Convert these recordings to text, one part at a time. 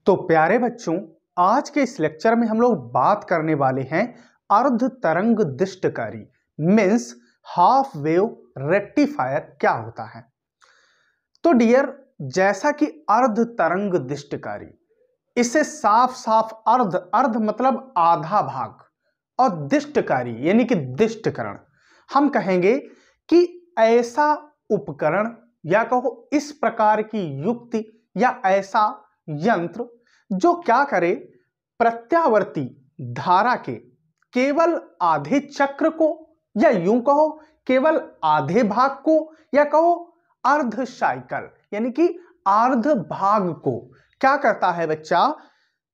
तो प्यारे बच्चों, आज के इस लेक्चर में हम लोग बात करने वाले हैं अर्ध तरंग दिष्टकारी मीन्स हाफ वेव रेक्टिफायर क्या होता है। तो डियर, जैसा कि अर्ध तरंग दिष्टकारी, इसे साफ साफ अर्ध मतलब आधा भाग और दिष्टकारी यानी कि दिष्टकरण हम कहेंगे कि ऐसा उपकरण या कहो इस प्रकार की युक्ति या ऐसा यंत्र जो क्या करे, प्रत्यावर्ती धारा के केवल आधे चक्र को या यूं कहो केवल आधे भाग को या कहो अर्ध साइकिल यानी कि अर्ध भाग को क्या करता है बच्चा,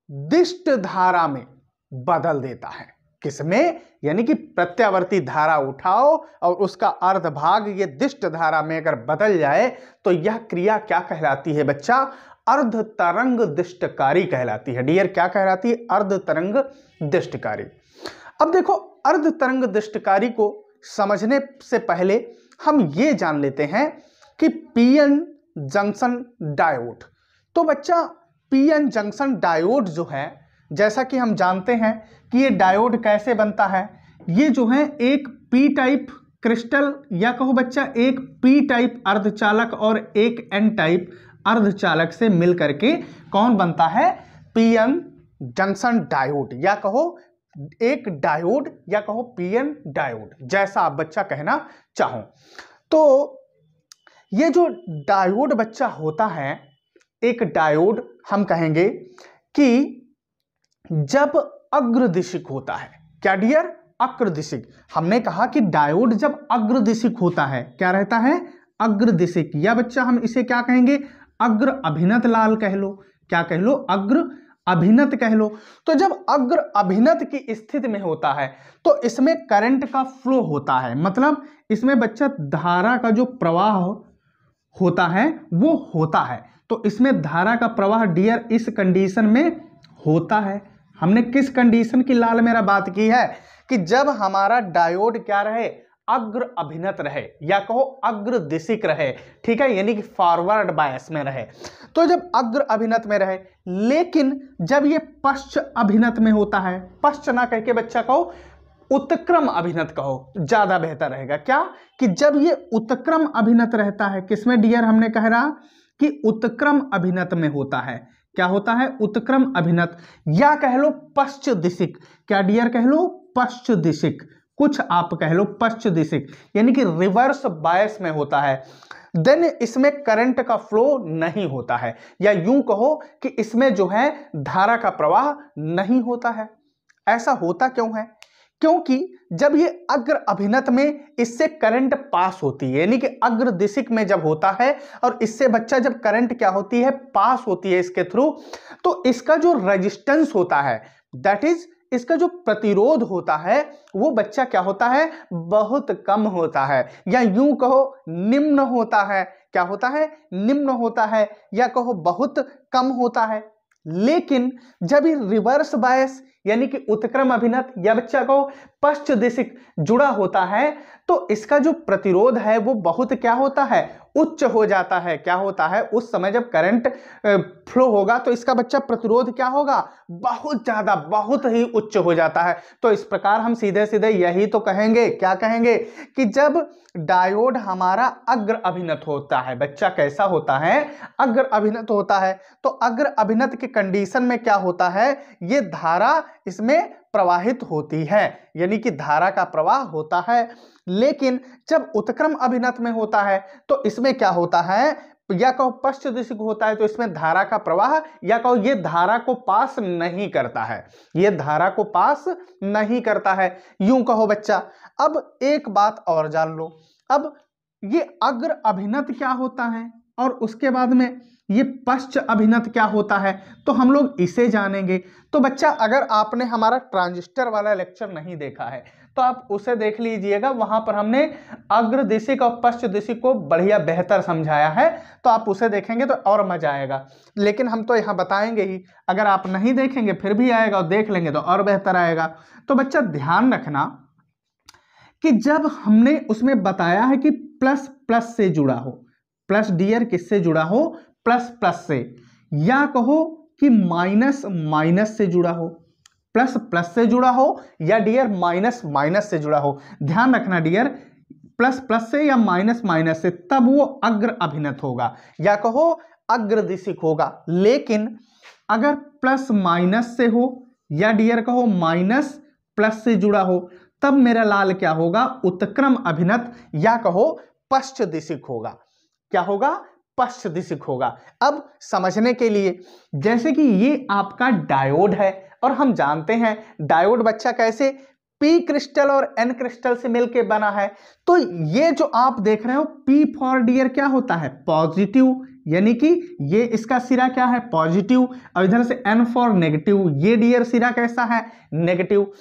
दिष्ट धारा में बदल देता है। किसमें? यानी कि प्रत्यावर्ती धारा उठाओ और उसका अर्ध भाग ये दिष्ट धारा में अगर बदल जाए तो यह क्रिया क्या कहलाती है बच्चा? अर्ध तरंग दिष्टकारी कहलाती है। डियर, क्या कहलाती है? अर्ध तरंग दिष्टकारी। अब देखो, अर्ध तरंग दिष्टकारी को समझने से पहले हम ये जान लेते हैं कि पीएन जंक्शन डायोड। तो बच्चा, पीएन जंक्शन डायोड जो है, जैसा कि हम जानते हैं कि ये डायोड कैसे बनता है, ये जो है एक पी टाइप क्रिस्टल या कहो बच्चा एक पी टाइप अर्धचालक और एक एन टाइप अर्धचालक से मिल करके कौन बनता है? पीएन जंक्शन डायोड या कहो एक डायोड या कहो पीएन डायोड, जैसा आप बच्चा कहना चाहो। तो ये जो डायोड बच्चा होता है, एक डायोड हम कहेंगे कि जब अग्रदिशिक होता है। क्या डियर? अग्रदिशिक। हमने कहा कि डायोड जब अग्रदिशिक होता है, क्या रहता है? अग्रदिशिक। या बच्चा हम इसे क्या कहेंगे? अग्र अभिनत लाल कह लो। क्या कह लो? अग्र अभिनत कह लो। तो जब अग्र अभिनत की स्थिति में होता है तो इसमें करंट का फ्लो होता है, मतलब इसमें बच्चा धारा का जो प्रवाह होता है वो होता है। तो इसमें धारा का प्रवाह डियर इस कंडीशन में होता है। हमने किस कंडीशन की लाल मेरा बात की है? कि जब हमारा डायोड क्या रहे? अग्र अभिनत रहे या कहो अग्र दिशिक रहे। ठीक है, यानी कि फॉरवर्ड बायस में रहे। तो जब अग्र अभिनत में रहे, लेकिन जब ये पश्च अभिनत में होता है, पश्च ना कह के बच्चा कहो उत्क्रम अभिनत कहो, ज्यादा बेहतर रहेगा। क्या? कि जब ये उत्क्रम अभिनत रहता है, किसमें डियर? हमने कह रहा कि उत्क्रम अभिनत में होता है। क्या होता है? उत्क्रम अभिनत या कह लो पश्च दिशिक। क्या डियर? कह लो पश्च दिशिक, कुछ आप कह लो पश्च दिशिक, यानी कि रिवर्स बायस में होता है। देन इसमें करंट का फ्लो नहीं होता है, या यूं कहो कि इसमें जो है धारा का प्रवाह नहीं होता है। ऐसा होता क्यों है? क्योंकि जब ये अग्र अभिनत में इससे करंट पास होती है, यानी कि अग्र दिशिक में जब होता है और इससे बच्चा जब करंट क्या होती है? पास होती है इसके थ्रू, तो इसका जो रेजिस्टेंस होता है, दैट इज इसका जो प्रतिरोध होता है, वो बच्चा क्या होता है? बहुत कम होता है, या यूं कहो निम्न होता है। क्या होता है? निम्न होता है, या कहो बहुत कम होता है। लेकिन जब ये रिवर्स बायस यानी कि उत्क्रम अभिनत या बच्चा को पश्च दिशिक जुड़ा होता है, तो इसका जो प्रतिरोध है वो बहुत क्या होता है? उच्च हो जाता है। क्या होता है? उस समय जब करंट फ्लो होगा तो इसका बच्चा प्रतिरोध क्या होगा? बहुत ज्यादा, बहुत ही उच्च हो जाता है। तो इस प्रकार हम सीधे सीधे यही तो कहेंगे। क्या कहेंगे? कि जब डायोड हमारा अग्र अभिनत होता है, बच्चा कैसा होता है? अग्र अभिनत होता है। तो अग्र अभिनत के कंडीशन में क्या होता है? ये धारा इसमें प्रवाहित होती है, यानी कि धारा का प्रवाह होता है। लेकिन जब उत्क्रम अभिनत में होता है तो इसमें क्या होता है? या कहो पश्च दिशिक होता है, तो इसमें धारा का प्रवाह या कहो ये धारा को पास नहीं करता है, ये धारा को पास नहीं करता है, यूं कहो बच्चा। अब एक बात और जान लो, अब ये अग्र अभिनत क्या होता है और उसके बाद में ये पश्च अभिनत क्या होता है, तो हम लोग इसे जानेंगे। तो बच्चा, अगर आपने हमारा ट्रांजिस्टर वाला लेक्चर नहीं देखा है तो आप उसे देख लीजिएगा, वहां पर हमने अग्र दिशिक और पश्च दिशिक को बढ़िया बेहतर समझाया है, तो आप उसे देखेंगे तो और मजा आएगा। लेकिन हम तो यहाँ बताएंगे ही, अगर आप नहीं देखेंगे फिर भी आएगा और देख लेंगे तो और बेहतर आएगा। तो बच्चा ध्यान रखना कि जब हमने उसमें बताया है कि प्लस प्लस से जुड़ा हो, प्लस डियर किससे जुड़ा हो? प्लस प्लस से, या कहो कि माइनस माइनस से जुड़ा हो, प्लस प्लस से जुड़ा हो, या डियर माइनस माइनस से जुड़ा हो। ध्यान रखना डियर, प्लस प्लस से या माइनस माइनस से, तब वो अग्र अभिनत होगा या कहो अग्रदिशिक होगा। लेकिन अगर प्लस माइनस से हो या डियर कहो माइनस प्लस से जुड़ा हो, तब मेरा लाल क्या होगा, उत्क्रम अभिनत या कहो पश्च दिशिक होगा। क्या होगा, पश्च दिशिक होगा। अब समझने के लिए, जैसे कि ये आपका डायोड है और हम जानते हैं डायोड बच्चा कैसे पी क्रिस्टल और एन क्रिस्टल से मिलकर बना है। तो ये जो आप देख रहे हो पी फॉर डियर क्या होता है, पॉजिटिव, यानी कि ये इसका सिरा क्या है, पॉजिटिव, और इधर से एन फॉर नेगेटिव, ये डियर सिरा कैसा है, नेगेटिव।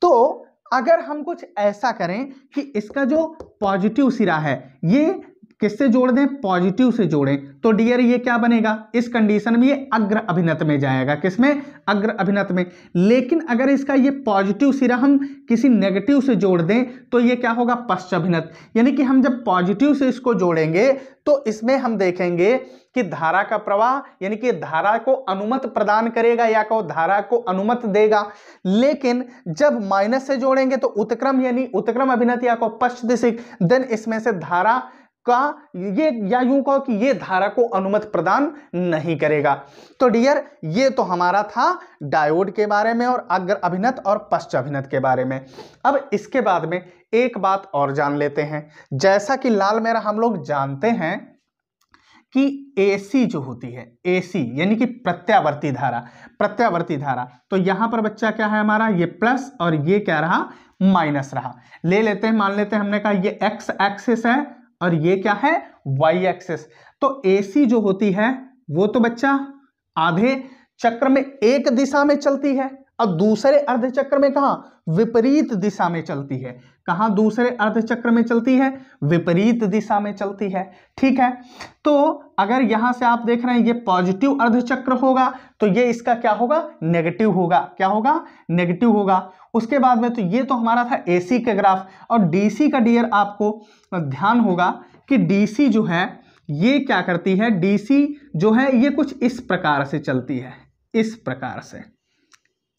तो अगर हम कुछ ऐसा करें कि इसका जो पॉजिटिव सिरा है ये किससे जोड़ दें, पॉजिटिव से जोड़ें, तो डियर ये क्या बनेगा, इस कंडीशन में ये अग्र अभिनत में जाएगा। किसमें, अग्र अभिनत में। लेकिन अगर इसका ये पॉजिटिव सिरा हम किसी नेगेटिव से जोड़ दें तो ये क्या होगा, पश्च अभिनत। यानी कि हम जब पॉजिटिव से इसको जोड़ेंगे तो इसमें हम देखेंगे कि धारा का प्रवाह, यानी कि धारा को अनुमत प्रदान करेगा या को धारा को अनुमत देगा। लेकिन जब माइनस से जोड़ेंगे तो उत्क्रम, यानी उत्क्रम अभिनत या को पश्च दिशिक, देन इसमें से धारा का ये, या यूं कहो कि ये धारा को अनुमत प्रदान नहीं करेगा। तो डियर ये तो हमारा था डायोड के बारे में और अग्र अभिनत और पश्च अभिनत के बारे में। अब इसके बाद में एक बात और जान लेते हैं। जैसा कि लाल मेरा हम लोग जानते हैं कि AC जो होती है, AC यानी कि प्रत्यावर्ती धारा, प्रत्यावर्ती धारा, तो यहां पर बच्चा क्या है हमारा, ये प्लस और ये क्या रहा, माइनस रहा। ले लेते हैं, मान लेते हैं हमने कहा ये x एक्सिस है और ये क्या है, y एक्सिस। तो AC जो होती है वो तो बच्चा आधे चक्र में एक दिशा में चलती है और दूसरे अर्ध चक्र में कहां, विपरीत दिशा में चलती है। कहां, दूसरे अर्ध चक्र में चलती है, विपरीत दिशा में चलती है। ठीक है, तो अगर यहां से आप देख रहे हैं ये पॉजिटिव अर्ध चक्र होगा तो ये इसका क्या होगा, नेगेटिव होगा। क्या होगा, नेगेटिव होगा। उसके बाद में तो ये तो हमारा था AC का ग्राफ, और DC का डियर आपको ध्यान होगा कि DC जो है ये क्या करती है, DC जो है ये कुछ इस प्रकार से चलती है, इस प्रकार से,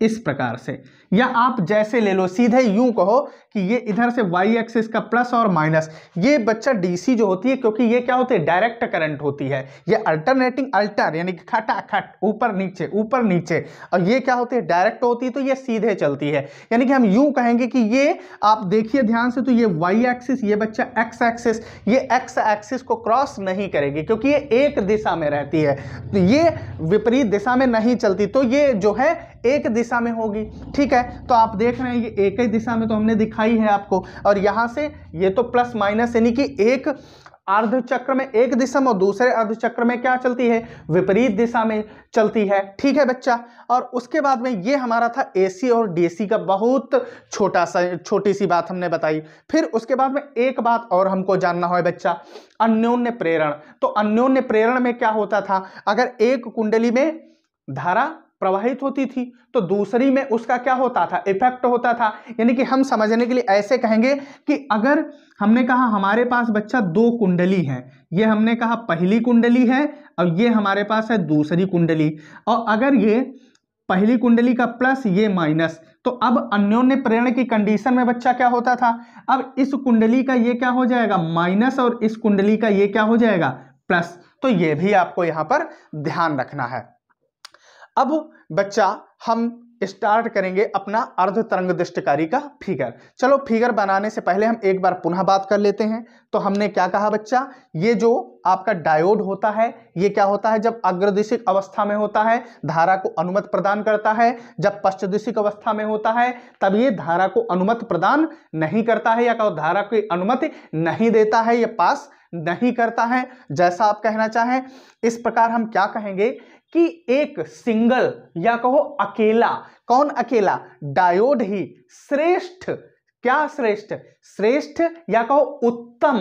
इस प्रकार से, या आप जैसे ले लो, सीधे यूं कहो कि ये इधर से y एक्सिस का प्लस और माइनस, ये बच्चा DC जो होती है, क्योंकि ये क्या होती है, डायरेक्ट करंट होती है, ये अल्टरनेटिंग अल्टर यानी कि खटाखट ऊपर नीचे ऊपर नीचे, और ये क्या होती है, डायरेक्ट होती है, तो ये सीधे चलती है। यानी कि हम यूं कहेंगे कि ये आप देखिए ध्यान से, तो ये y एक्सिस, ये बच्चा x एक्सिस, ये x एक्सिस को क्रॉस नहीं करेगी क्योंकि ये एक दिशा में रहती है, तो ये विपरीत दिशा में नहीं चलती, तो ये जो है एक दिशा में होगी। ठीक है, तो आप देख रहे हैं ये एक ही दिशा में तो हमने दिखाई है आपको, और यहां से ये तो प्लस माइनस, यानी कि एक अर्ध चक्र में एक दिशा में और दूसरे अर्ध चक्र में क्या चलती है, विपरीत दिशा में चलती है। ठीक है बच्चा, और उसके बाद में ये हमारा था AC और DC का बहुत छोटी सी बात हमने बताई। फिर उसके बाद में एक बात और हमको जानना है बच्चा, अन्योन्य प्रेरण। तो अन्योन्य प्रेरण में क्या होता था, अगर एक कुंडली में धारा प्रवाहित होती थी तो दूसरी में उसका क्या होता था, इफेक्ट होता था। यानी कि हम समझने के लिए ऐसे कहेंगे कि अगर हमने कहा हमारे पास बच्चा दो कुंडली है, ये हमने कहा पहली कुंडली है और ये हमारे पास है दूसरी कुंडली, और अगर ये पहली कुंडली का प्लस ये माइनस, तो अब अन्योन्य प्रेरण की कंडीशन में बच्चा क्या होता था, अब इस कुंडली का ये क्या हो जाएगा, माइनस, और इस कुंडली का ये क्या हो जाएगा, प्लस। तो ये भी आपको यहां पर ध्यान रखना है। अब बच्चा हम स्टार्ट करेंगे अपना अर्ध तरंग दृष्टिकारी का फिगर। चलो फिगर बनाने से पहले हम एक बार पुनः बात कर लेते हैं। तो हमने क्या कहा बच्चा, ये जो आपका डायोड होता है ये क्या होता है, जब अग्रदिशिक अवस्था में होता है धारा को अनुमत प्रदान करता है, जब पश्चदिशिक अवस्था में होता है तब ये धारा को अनुमत प्रदान नहीं करता है, या धारा की अनुमति नहीं देता है, ये पास नहीं करता है, जैसा आप कहना चाहें। इस प्रकार हम क्या कहेंगे कि एक सिंगल या कहो अकेला, कौन अकेला, डायोड ही श्रेष्ठ, क्या श्रेष्ठ, श्रेष्ठ या कहो उत्तम,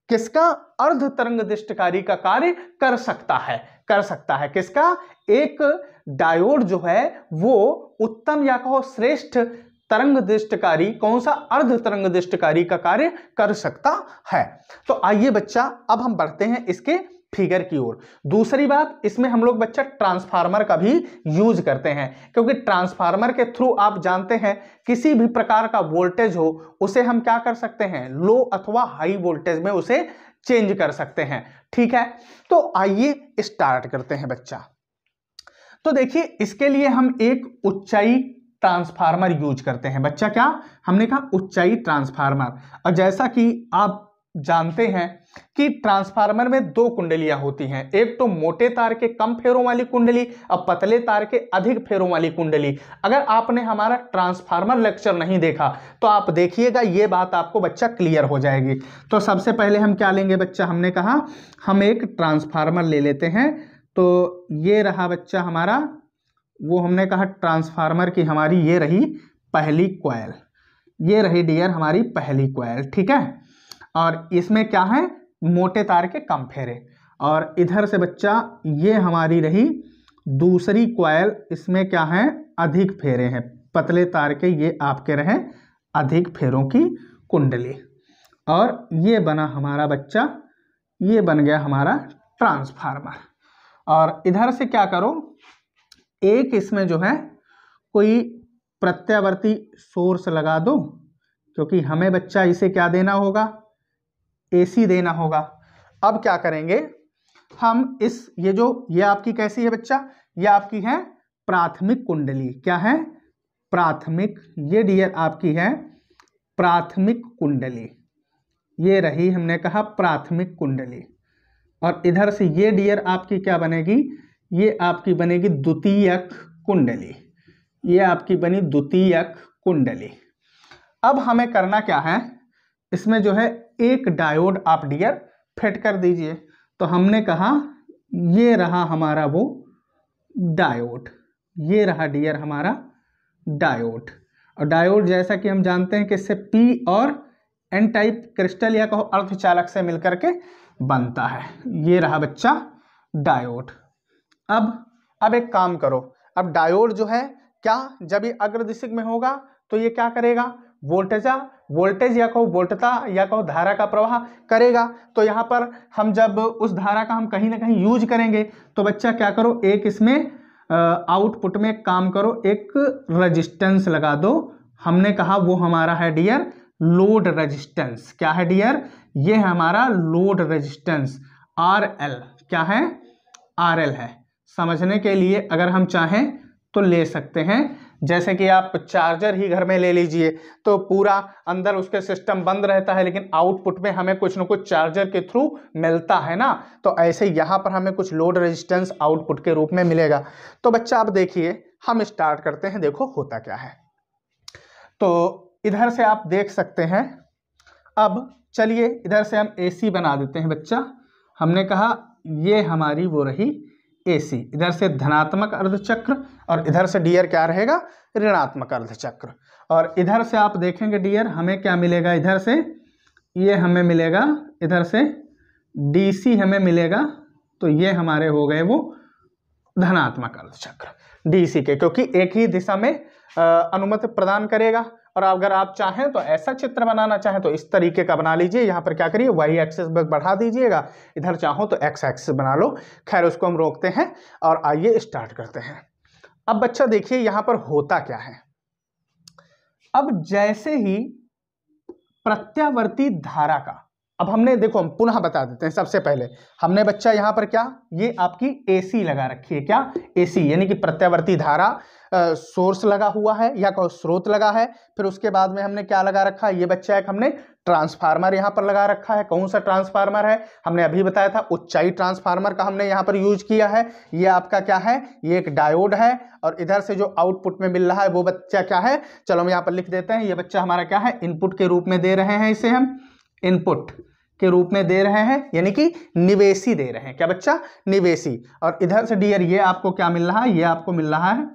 किसका, अर्ध तरंग दृष्टिकारी का कार्य कर सकता है, कर सकता है। किसका, एक डायोड जो है वो उत्तम या कहो श्रेष्ठ तरंग दृष्टिकारी, कौन सा, अर्ध तरंग दृष्टिकारी का कार्य कर सकता है। तो आइए बच्चा अब हम बढ़ते हैं इसके फिगर की ओर। दूसरी बात, इसमें हम लोग बच्चा ट्रांसफार्मर का भी यूज करते हैं, क्योंकि ट्रांसफार्मर के थ्रू आप जानते हैं किसी भी प्रकार का वोल्टेज हो उसे हम क्या कर सकते हैं, लो अथवा हाई वोल्टेज में उसे चेंज कर सकते हैं। ठीक है, तो आइए स्टार्ट करते हैं बच्चा। तो देखिए, इसके लिए हम एक ऊंचाई ट्रांसफार्मर यूज करते हैं बच्चा। क्या हमने कहा, ऊंचाई ट्रांसफार्मर। और जैसा कि आप जानते हैं कि ट्रांसफार्मर में दो कुंडलियां होती हैं, एक तो मोटे तार के कम फेरों वाली कुंडली और पतले तार के अधिक फेरों वाली कुंडली। अगर आपने हमारा ट्रांसफार्मर लेक्चर नहीं देखा तो आप देखिएगा, ये बात आपको बच्चा क्लियर हो जाएगी। तो सबसे पहले हम क्या लेंगे बच्चा, हमने कहा हम एक ट्रांसफार्मर ले लेते हैं। तो ये रहा बच्चा हमारा, वो हमने कहा ट्रांसफार्मर की हमारी ये रही पहली कॉइल, ये रही डियर हमारी पहली कॉइल। ठीक है, और इसमें क्या है, मोटे तार के कम फेरे। और इधर से बच्चा ये हमारी रही दूसरी कॉइल, इसमें क्या है, अधिक फेरे हैं, पतले तार के ये आपके रहे अधिक फेरों की कुंडली। और ये बना हमारा बच्चा, ये बन गया हमारा ट्रांसफार्मर। और इधर से क्या करो, एक इसमें जो है कोई प्रत्यावर्ती सोर्स लगा दो, क्योंकि हमें बच्चा इसे क्या देना होगा, एसी देना होगा। अब क्या करेंगे हम, ये आपकी कैसी है बच्चा, ये आपकी है प्राथमिक कुंडली। क्या है, प्राथमिक, ये डियर आपकी है प्राथमिक कुंडली, ये रही हमने कहा प्राथमिक कुंडली। और इधर से ये डियर आपकी क्या बनेगी, ये आपकी बनेगी द्वितीयक कुंडली, ये आपकी बनी द्वितीयक कुंडली। अब हमें करना क्या है, इसमें जो है एक डायोड आप डियर फिट कर दीजिए। तो हमने कहा ये रहा हमारा वो डायोड, ये रहा डियर हमारा डायोड। और डायोड जैसा कि हम जानते हैं कि इससे पी और एन टाइप क्रिस्टल या कहो अर्धचालक से मिलकर के बनता है। ये रहा बच्चा डायोड। अब एक काम करो, अब डायोड जो है क्या, जब ये अग्रदिशिक में होगा तो ये क्या करेगा, वोल्टेज या कहो वोल्टता या कहो धारा का प्रवाह करेगा। तो यहाँ पर हम जब उस धारा का हम कहीं ना कहीं यूज करेंगे तो बच्चा क्या करो, एक इसमें आउटपुट में काम करो, एक रेजिस्टेंस लगा दो। हमने कहा वो हमारा है डियर लोड रेजिस्टेंस। क्या है डियर, ये है हमारा लोड रेजिस्टेंस RL। क्या है, RL है। समझने के लिए अगर हम चाहें तो ले सकते हैं, जैसे कि आप चार्जर ही घर में ले लीजिए तो पूरा अंदर उसके सिस्टम बंद रहता है, लेकिन आउटपुट में हमें कुछ न कुछ चार्जर के थ्रू मिलता है ना। तो ऐसे यहाँ पर हमें कुछ लोड रेजिस्टेंस आउटपुट के रूप में मिलेगा। तो बच्चा आप देखिए, हम स्टार्ट करते हैं, देखो होता क्या है। तो इधर से आप देख सकते हैं। अब चलिए इधर से हम AC बना देते हैं बच्चा। हमने कहा ये हमारी वो रही AC, इधर से धनात्मक अर्धचक्र और इधर से डियर क्या रहेगा, ऋणात्मक अर्धचक्र। और इधर से आप देखेंगे डियर हमें क्या मिलेगा, इधर से ये हमें मिलेगा, इधर से DC हमें मिलेगा। तो ये हमारे हो गए वो धनात्मक अर्धचक्र DC के, क्योंकि एक ही दिशा में अनुमति प्रदान करेगा। और अगर आप चाहें तो ऐसा चित्र बनाना चाहें तो इस तरीके का बना लीजिए। यहाँ पर क्या करिए, वाई एक्सिस बढ़ा दीजिएगा, इधर चाहो तो एक्स एक्सिस बना लो। खैर उसको हम रोकते हैं और आइए स्टार्ट करते हैं। अब बच्चा देखिए यहाँ पर होता क्या है। अब जैसे ही प्रत्यावर्ती धारा का, अब हमने देखो, हम पुनः बता देते हैं। सबसे पहले हमने बच्चा यहाँ पर क्या, ये आपकी AC लगा रखी है। क्या, AC यानी कि प्रत्यावर्ती धारा सोर्स लगा हुआ है या कोई स्रोत लगा है। फिर उसके बाद में हमने क्या लगा रखा है, ये बच्चा एक हमने ट्रांसफार्मर यहाँ पर लगा रखा है। कौन सा ट्रांसफार्मर है, हमने अभी बताया था ऊंचाई ट्रांसफार्मर का हमने यहाँ पर यूज किया है। ये आपका क्या है, ये एक डायोड है। और इधर से जो आउटपुट में मिल रहा है वो बच्चा क्या है, चलो हम यहाँ पर लिख देते हैं। ये बच्चा हमारा क्या है, इनपुट के रूप में दे रहे हैं, इसे हम इनपुट के रूप में दे रहे हैं, यानी कि निवेशी दे रहे हैं। क्या बच्चा, निवेशी। और इधर से डियर ये आपको क्या मिल रहा है, ये आपको मिल रहा है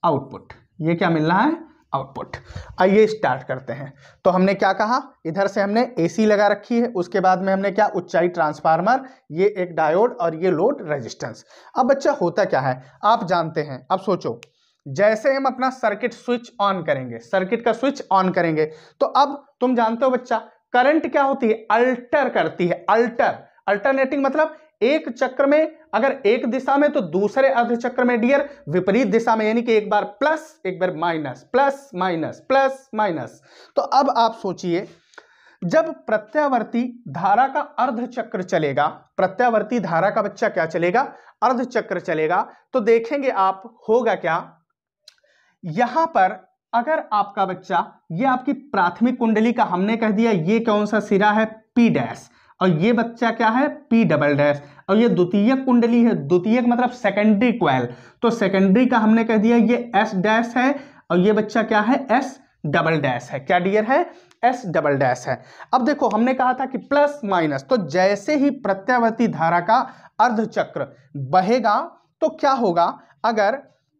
आउटपुट। ये क्या मिल रहा है, आउटपुट। आइए स्टार्ट करते हैं। तो हमने क्या कहा, इधर से हमने AC लगा रखी है, उसके बाद में हमने क्या, ऊंचाई ट्रांसफार्मर, ये एक डायोड और ये लोड रेजिस्टेंस। अब बच्चा होता क्या है आप जानते हैं। अब सोचो, जैसे हम अपना सर्किट स्विच ऑन करेंगे, सर्किट का स्विच ऑन करेंगे, तो अब तुम जानते हो बच्चा करंट क्या होती है, अल्टर करती है। अल्टरनेटिंग मतलब एक चक्र में अगर एक दिशा में तो दूसरे अर्ध चक्र में डियर विपरीत दिशा में, यानी कि एक बार प्लस एक बार minus, plus minus plus minus. तो अब आप सोचिए, जब प्रत्यावर्ती धारा का अर्ध चक्र चलेगा, प्रत्यावर्ती धारा का बच्चा क्या चलेगा, अर्ध चक्र चलेगा, तो देखेंगे आप होगा क्या, यहां पर अगर आपका बच्चा, ये आपकी प्राथमिक कुंडली का हमने कह दिया ये कौन सा सिरा है, पी डैश, और ये बच्चा क्या है, पी डबल डैश, और ये द्वितीयक कुंडली है, द्वितीयक मतलब सेकेंडरी क्वाइल, तो सेकेंडरी का हमने कह दिया ये एस डैश है, और ये बच्चा क्या है, एस डबल डैश है। क्या डियर है, एस डबल डैश है। अब देखो हमने कहा था कि प्लस माइनस, तो जैसे ही प्रत्यावर्ती धारा का अर्ध चक्र बहेगा तो क्या होगा, अगर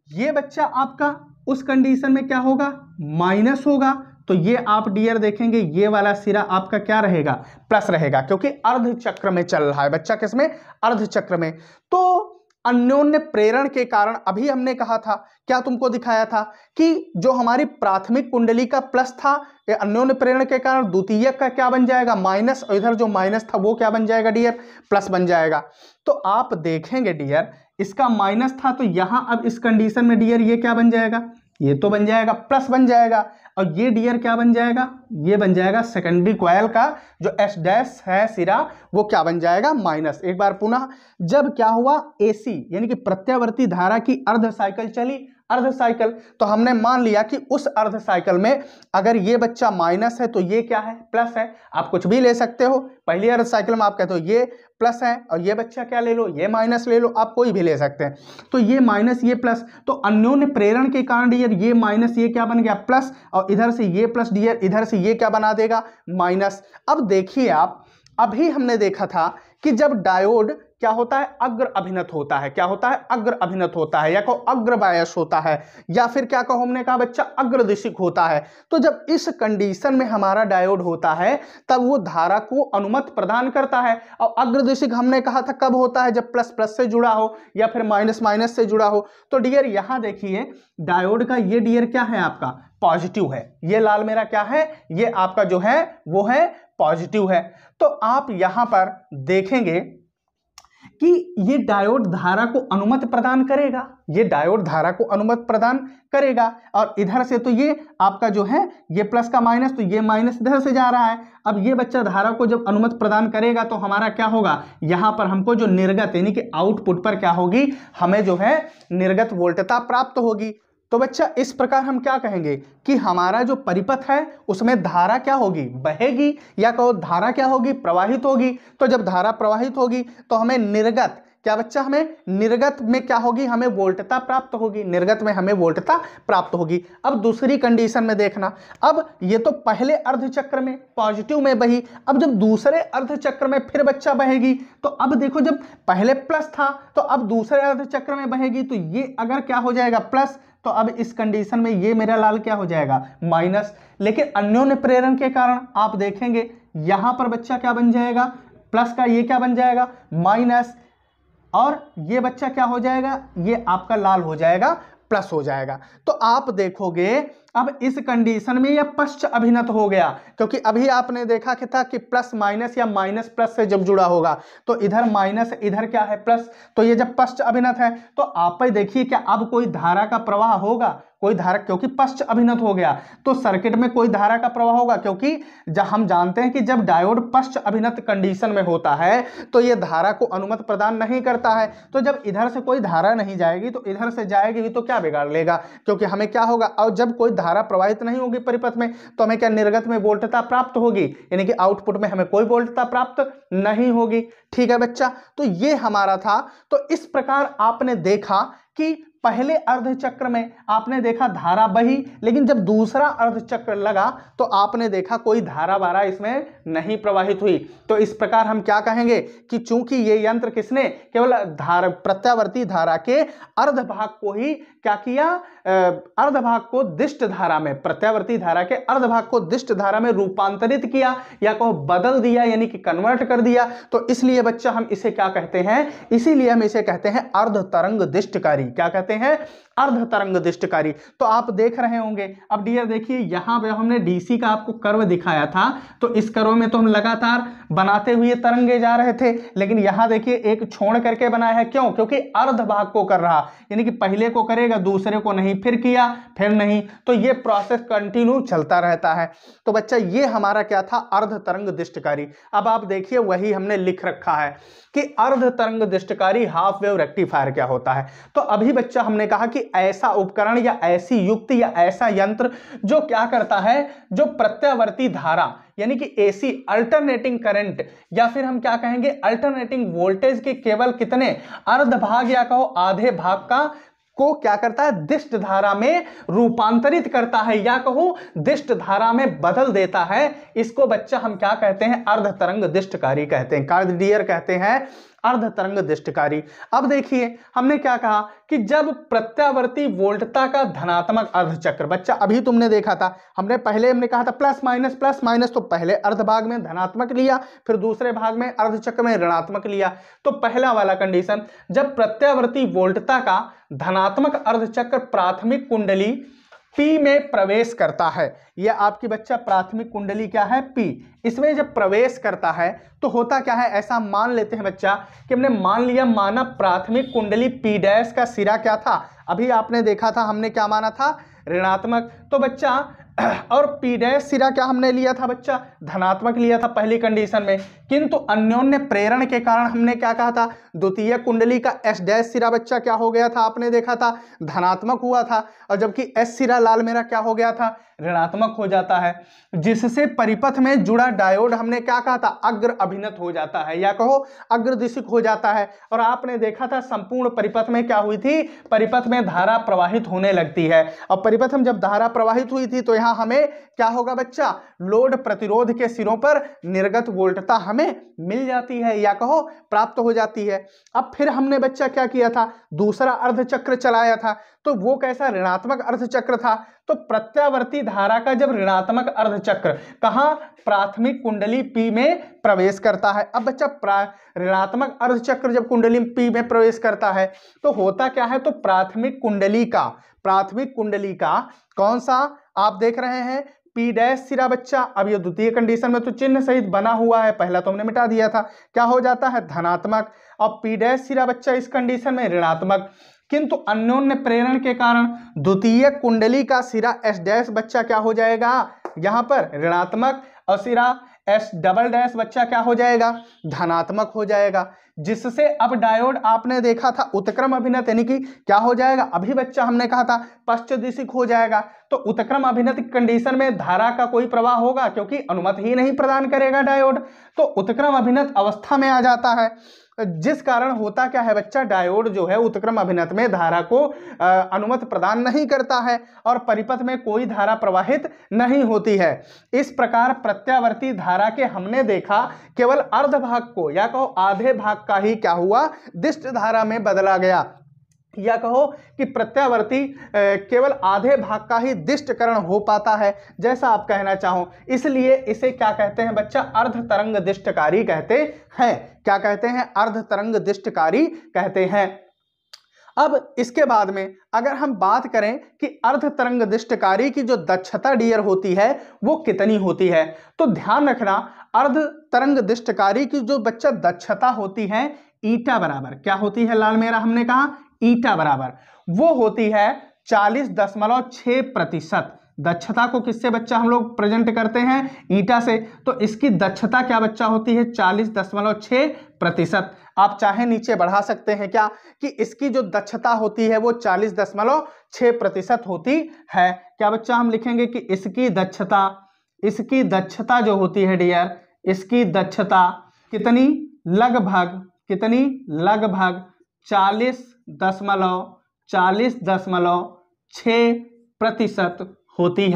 ये बच्चा आपका उस कंडीशन में क्या होगा, माइनस होगा, तो ये आप डियर देखेंगे ये वाला सिरा आपका क्या रहेगा, प्लस रहेगा, क्योंकि अर्ध चक्र में चल रहा है बच्चा, किसमें, अर्ध चक्र में। तो अन्योन्य प्रेरण के कारण अभी हमने कहा था, क्या तुमको दिखाया था कि जो हमारी प्राथमिक कुंडली का प्लस था, ये अन्योन्य प्रेरण के कारण द्वितीयक का क्या बन जाएगा, माइनस, और इधर जो माइनस था वो क्या बन जाएगा डियर, प्लस बन जाएगा। तो आप देखेंगे डियर इसका माइनस था, तो यहां अब इस कंडीशन में डियर ये क्या बन जाएगा, ये तो बन जाएगा प्लस बन जाएगा, और ये डियर क्या बन जाएगा, ये बन जाएगा सेकेंडरी कॉइल का जो एस डैश है सिरा, वो क्या बन जाएगा, माइनस। एक बार पुनः, जब क्या हुआ, एसी यानी कि प्रत्यावर्ती धारा की अर्ध साइकिल चली, अर्ध साइकिल, तो हमने मान लिया कि उस अर्ध साइकिल में अगर ये बच्चा माइनस है तो ये क्या है, प्लस है। आप कुछ भी ले सकते हो, पहली अर्ध साइकिल में आप कहते हो ये प्लस है, और ये बच्चा क्या ले लो, ये माइनस ले लो, आप कोई भी ले सकते हैं। तो ये माइनस ये प्लस, तो अन्योन्य प्रेरण के कारण डियर ये माइनस ये क्या बन गया, प्लस, और इधर से ये प्लस डियर इधर से ये क्या बना देगा, माइनस। अब देखिए आप, अभी हमने देखा था कि जब डायोड क्या होता है, अग्र अभिनत होता है, क्या होता है, अग्र अभिनत होता है, या कहो अग्र बायस होता है, या फिर क्या कहो, हमने कहा बच्चा अग्रदिशिक होता है। तो जब इस कंडीशन में हमारा डायोड होता है तब वो धारा को अनुमत प्रदान करता है, और अग्रदिशिक हमने कहा था कब होता है, जब प्लस प्लस से जुड़ा हो या फिर माइनस माइनस से जुड़ा हो। तो डियर यहां देखिए डायोड का ये डियर क्या है, आपका पॉजिटिव है, ये लाल मेरा क्या है, ये आपका जो है वो है पॉजिटिव है। तो आप यहां पर देखेंगे कि ये डायोड धारा को अनुमत प्रदान करेगा, ये डायोड धारा को अनुमत प्रदान करेगा, और इधर से तो ये आपका जो है ये प्लस का माइनस, तो ये माइनस इधर से जा रहा है। अब ये बच्चा धारा को जब अनुमत प्रदान करेगा तो हमारा क्या होगा, यहां पर हमको जो निर्गत यानी कि आउटपुट पर क्या होगी, हमें जो है निर्गत वोल्टता प्राप्त होगी। तो बच्चा इस प्रकार हम क्या कहेंगे कि हमारा जो परिपथ है उसमें धारा क्या होगी, बहेगी, या कहो धारा क्या होगी, प्रवाहित होगी। तो जब धारा प्रवाहित होगी तो हमें निर्गत क्या बच्चा, हमें निर्गत में क्या होगी, हमें वोल्टता प्राप्त होगी, निर्गत में हमें वोल्टता प्राप्त होगी। अब दूसरी कंडीशन में देखना, अब ये तो पहले अर्ध चक्र में पॉजिटिव में बही, अब जब दूसरे अर्ध चक्र में फिर बच्चा बहेगी, तो अब देखो जब पहले प्लस था तो अब दूसरे अर्ध चक्र में बहेगी, तो ये अगर क्या हो जाएगा प्लस, तो अब इस कंडीशन में ये मेरा लाल क्या हो जाएगा, माइनस। लेकिन अन्योन्य प्रेरण के कारण आप देखेंगे यहां पर बच्चा क्या बन जाएगा, प्लस का ये क्या बन जाएगा, माइनस, और ये बच्चा क्या हो जाएगा, ये आपका लाल हो जाएगा, प्लस हो जाएगा। तो आप देखोगे अब इस कंडीशन में यह पश्च अभिनत हो गया, क्योंकि अभी आपने देखा कि था कि प्लस माइनस या माइनस प्लस से जब जुड़ा होगा तो इधर माइनस इधर क्या है प्लस, तो ये जब पश्च अभिनत है तो आप ही देखिए क्या अब कोई धारा का प्रवाह होगा, कोई धारा, क्योंकि पश्च अभिनत हो गया तो सर्किट में कोई धारा का प्रवाह होगा, क्योंकि जब हम जानते हैं कि जब डायोड पश्च अभिनत कंडीशन में होता है तो ये धारा को अनुमत प्रदान नहीं करता है। तो जब इधर से कोई धारा नहीं जाएगी तो इधर से जाएगी तो क्या बिगाड़ लेगा, क्योंकि हमें क्या होगा, और जब कोई धारा प्रवाहित नहीं होगी परिपथ में तो हमें क्या निर्गत में वोल्टता प्राप्त होगी, यानी कि आउटपुट में हमें कोई वोल्टता प्राप्त नहीं होगी। ठीक है बच्चा, तो ये हमारा था। तो इस प्रकार आपने देखा कि पहले अर्ध चक्र में आपने देखा धारा बही, लेकिन जब दूसरा अर्ध चक्र लगा तो आपने देखा कोई धारा वारा इसमें नहीं प्रवाहित हुई। तो इस प्रकार हम क्या कहेंगे कि चूंकि ये यंत्र किसने केवल धारा प्रत्यावर्ती धारा के अर्ध भाग को ही क्या किया, अर्ध भाग को दिष्ट धारा में, प्रत्यावर्ती धारा के अर्ध भाग को दिष्ट धारा में रूपांतरित किया या को बदल दिया, यानी कि कन्वर्ट कर दिया। तो इसलिए बच्चा हम इसे क्या कहते हैं, इसीलिए हम इसे कहते हैं अर्ध तरंग दिष्टकारी। क्या कहते हैं? कहते हैं अर्ध तरंग दिष्टकारी। तो आप देख रहे होंगे, अब डियर देखिए यहां पे हमने डीसी का आपको कर्व दिखाया था, तो इस कर्व में तो हम लगातार बनाते हुए तरंगे जा रहे थे, लेकिन यहां देखिए एक छोड़ करके बनाया है। क्यों? क्योंकि अर्ध भाग को कर रहा, यानी कि पहले को करेगा दूसरे को नहीं, फिर किया फिर नहीं, तो ये प्रोसेस कंटिन्यू चलता रहता है। तो बच्चा ये हमारा क्या था? अर्ध तरंग दिष्टकारी। अब आप देखिए वही हमने लिख रखा है कि अर्ध तरंग दिष्टकारी हाफ वेव रेक्टिफायर क्या होता है। तो अभी बच्चा हमने कहा कि ऐसा उपकरण या ऐसी युक्ति या ऐसा यंत्र जो क्या करता है, जो प्रत्यावर्ती धारा यानी कि एसी अल्टरनेटिंग करंट या फिर हम क्या कहेंगे अल्टरनेटिंग वोल्टेज के केवल कितने अर्ध भाग या कहो आधे भाग का को क्या करता है? दिष्ट धारा में रूपांतरित करता है या कहो दिष्ट धारा में बदल देता है। इसको बच्चा हम क्या कहते हैं? अर्ध तरंग दिष्टकारी कहते हैं, कार्डियर कहते हैं अर्ध तरंग दिष्टकारी। अब देखिए हमने क्या कहा कि जब प्रत्यावर्ती वोल्टता का धनात्मक अर्धचक्र, बच्चा अभी तुमने देखा था, हमने कहा था प्लस माइनस, तो पहले अर्ध भाग में धनात्मक लिया, फिर दूसरे भाग में अर्धचक्र में ऋणात्मक लिया। तो पहला वाला कंडीशन, जब प्रत्यावर्ती वोल्टता का धनात्मक अर्धचक्र प्राथमिक कुंडली P में प्रवेश करता है, यह आपकी बच्चा प्राथमिक कुंडली क्या है? P। इसमें जब प्रवेश करता है तो होता क्या है? ऐसा मान लेते हैं बच्चा कि हमने मान लिया, माना प्राथमिक कुंडली P डैश का सिरा क्या था? अभी आपने देखा था हमने क्या माना था? ऋणात्मक। तो बच्चा और P डैश सिरा क्या हमने लिया था बच्चा? धनात्मक लिया था पहली कंडीशन में, किंतु अन्योन्य प्रेरण के कारण हमने क्या कहा था? द्वितीय कुंडली का S डैश सिरा बच्चा क्या हो गया था? आपने देखा था धनात्मक हुआ था, और जबकि S सिरा लाल मेरा क्या हो गया था? ऋणात्मक हो जाता है, जिससे परिपथ में जुड़ा डायोड हमने क्या कहा था? अग्र अभिनत हो जाता है या कहो अग्रदिशिक हो जाता है। और आपने देखा था संपूर्ण परिपथ में क्या हुई थी? परिपथ में धारा प्रवाहित होने लगती है, और परिपथ में जब धारा प्रवाहित हुई थी तो यहाँ हमें क्या होगा बच्चा? लोड प्रतिरोध के सिरों पर निर्गत वोल्टता हमें मिल जाती है या कहो प्राप्त हो जाती है। अब फिर हमने बच्चा क्या किया था? दूसरा अर्धचक्र चलाया था, तो वो कैसा? ऋणात्मक अर्धचक्र था। तो प्रत्यावर्ती धारा का जब ऋणात्मक अर्धचक्र कहां? प्राथमिक कुंडली P में प्रवेश करता है। अब बच्चा ऋणात्मक अर्धचक्र जब कुंडली P में प्रवेश करता है तो होता क्या है? तो प्राथमिक कुंडली का कौन सा आप देख रहे हैं? P डैश सिरा बच्चा। अब ये द्वितीय कंडीशन में तो चिन्ह सहित बना हुआ है, पहला तो हमने मिटा दिया था, क्या हो जाता है? धनात्मक। अब P डैश सिरा बच्चा इस कंडीशन में ऋणात्मक, किंतु अन्योन्य प्रेरण के कारण द्वितीय कुंडली का सिरा S डैश बच्चा क्या हो जाएगा? यहां पर ऋणात्मक, और सिरा S डबल डैश बच्चा क्या हो जाएगा? धनात्मक हो जाएगा, जिससे अब डायोड आपने देखा था उत्क्रम अभिनत यानी कि क्या हो जाएगा? अभी बच्चा हमने कहा था पश्च दिशिक हो जाएगा। तो उत्क्रम अभिनत कंडीशन में धारा का कोई प्रवाह होगा क्योंकि अनुमति ही नहीं प्रदान करेगा डायोड, तो उत्क्रम अभिनत अवस्था में आ जाता है, जिस कारण होता क्या है बच्चा? डायोड जो है उत्क्रम अभिनत में धारा को अनुमति प्रदान नहीं करता है और परिपथ में कोई धारा प्रवाहित नहीं होती है। इस प्रकार प्रत्यावर्ती धारा के हमने देखा केवल अर्ध भाग को या कहो आधे भाग का ही क्या हुआ? दिष्ट धारा में बदला गया, या कहो कि प्रत्यावर्ती केवल आधे भाग का ही दिष्टकरण हो पाता है, जैसा आप कहना चाहो। इसलिए इसे क्या कहते हैं बच्चा? अर्ध तरंग दिष्टकारी कहते हैं। क्या कहते हैं? अर्ध तरंग दिष्टकारी कहते हैं। अब इसके बाद में अगर हम बात करें कि अर्ध तरंग दिष्टकारी की जो दक्षता डियर होती है वो कितनी होती है, तो ध्यान रखना अर्ध तरंग दिष्टकारी की जो बच्चा दक्षता होती है ईटा बराबर क्या होती है? लाल मेरा हमने कहा ईटा बराबर वो होती है 40.6%। दक्षता को किससे बच्चा हम लोग प्रेजेंट करते हैं? ईटा से। तो इसकी दक्षता क्या बच्चा होती है? 40.6%। आप चाहे नीचे बढ़ा सकते हैं क्या कि इसकी जो दक्षता होती है वो 40.6% होती है। क्या बच्चा हम लिखेंगे कि इसकी दक्षता जो होती है डियर, इसकी दक्षता कितनी? लगभग 40.6% होती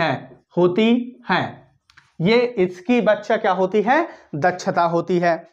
है। ये इसकी बच्चा क्या होती है? दक्षता होती है।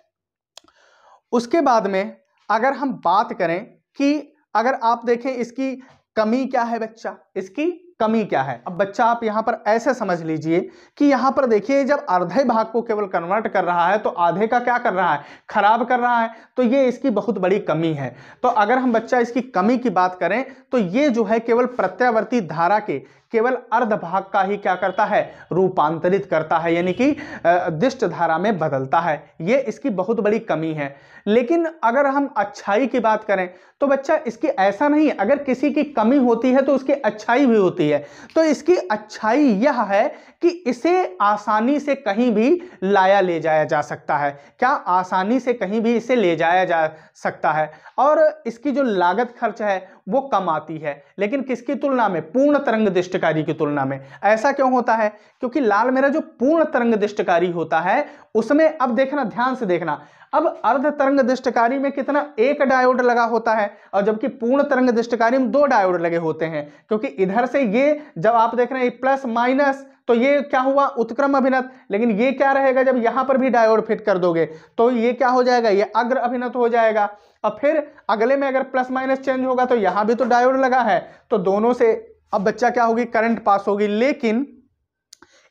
उसके बाद में अगर हम बात करें कि अगर आप देखें इसकी कमी क्या है बच्चा? इसकी कमी क्या है। अब बच्चा आप यहां पर ऐसे समझ लीजिए कि यहां पर देखिए जब आधे भाग को केवल कन्वर्ट कर रहा है तो आधे का क्या कर रहा है, खराब कर रहा है, तो ये इसकी बहुत बड़ी कमी है। तो अगर हम बच्चा इसकी कमी की बात करें तो ये जो है केवल प्रत्यावर्ती धारा के केवल अर्ध भाग का ही क्या करता है, रूपांतरित करता है, यानी कि दिष्ट धारा में बदलता है। ये इसकी बहुत बड़ी कमी है। लेकिन अगर हम अच्छाई की बात करें तो बच्चा इसकी ऐसा नहीं, अगर किसी की कमी होती है तो उसकी अच्छाई भी होती है। तो इसकी अच्छाई यह है कि इसे आसानी से कहीं भी लाया ले जाया जा सकता है। क्या, आसानी से कहीं भी इसे ले जाया जा सकता है और इसकी जो लागत खर्च है वो कम आती है। लेकिन किसकी तुलना में, पूर्ण तरंग दिष्टकारी की तुलना में। ऐसा क्यों होता है, क्योंकि लाल मेरा जो पूर्ण तरंग दिष्टकारी होता है उसमें, अब देखना ध्यान से देखना, अब अर्ध तरंग दिष्टकारी में कितना, एक डायोड लगा होता है और जबकि पूर्ण तरंग दिष्टकारी में 2 डायोड लगे होते हैं। क्योंकि इधर से ये जब आप देख रहे हैं प्लस माइनस तो ये क्या हुआ, उत्क्रम अभिनत। लेकिन ये क्या रहेगा, जब यहां पर भी डायोड फिट कर दोगे तो ये क्या हो जाएगा, ये अग्र अभिनत हो जाएगा। और फिर अगले में अगर प्लस माइनस चेंज होगा तो यहां भी तो डायोड लगा है, तो दोनों से अब बच्चा क्या होगी, करंट पास होगी। लेकिन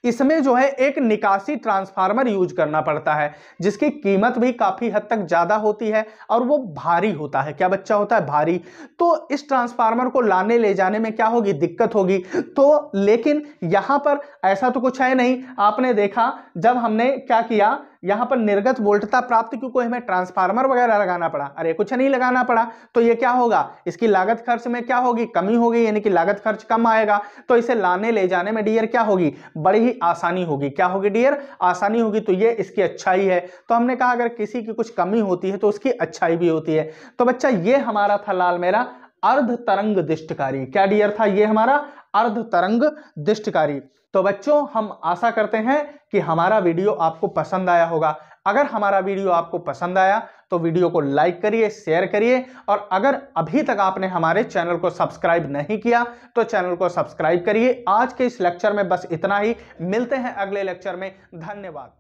इसमें जो है एक निकासी ट्रांसफार्मर यूज करना पड़ता है जिसकी कीमत भी काफी हद तक ज्यादा होती है और वो भारी होता है। क्या बच्चा होता है, भारी। तो इस ट्रांसफार्मर को लाने ले जाने में क्या होगी, दिक्कत होगी। तो लेकिन यहां पर ऐसा तो कुछ है नहीं। आपने देखा जब हमने क्या किया, यहां पर निर्गत वोल्टता प्राप्त की कोई हमें ट्रांसफार्मर वगैरह लगाना पड़ा, अरे कुछ नहीं लगाना पड़ा। तो ये क्या होगा, इसकी लागत खर्च में क्या होगी, कमी होगी, यानी कि लागत खर्च कम आएगा। तो इसे लाने ले जाने में डियर क्या होगी, बड़ी ही आसानी होगी। क्या होगी डियर, आसानी होगी। तो ये इसकी अच्छाई है। तो हमने कहा अगर किसी की कुछ कमी होती है तो उसकी अच्छाई भी होती है। तो बच्चा ये हमारा था लाल मेरा अर्ध तरंग दिष्टकारी। क्या डियर था, ये हमारा अर्ध तरंग दिष्टकारी। तो बच्चों हम आशा करते हैं कि हमारा वीडियो आपको पसंद आया होगा। अगर हमारा वीडियो आपको पसंद आया तो वीडियो को लाइक करिए, शेयर करिए और अगर अभी तक आपने हमारे चैनल को सब्सक्राइब नहीं किया तो चैनल को सब्सक्राइब करिए। आज के इस लेक्चर में बस इतना ही, मिलते हैं अगले लेक्चर में। धन्यवाद।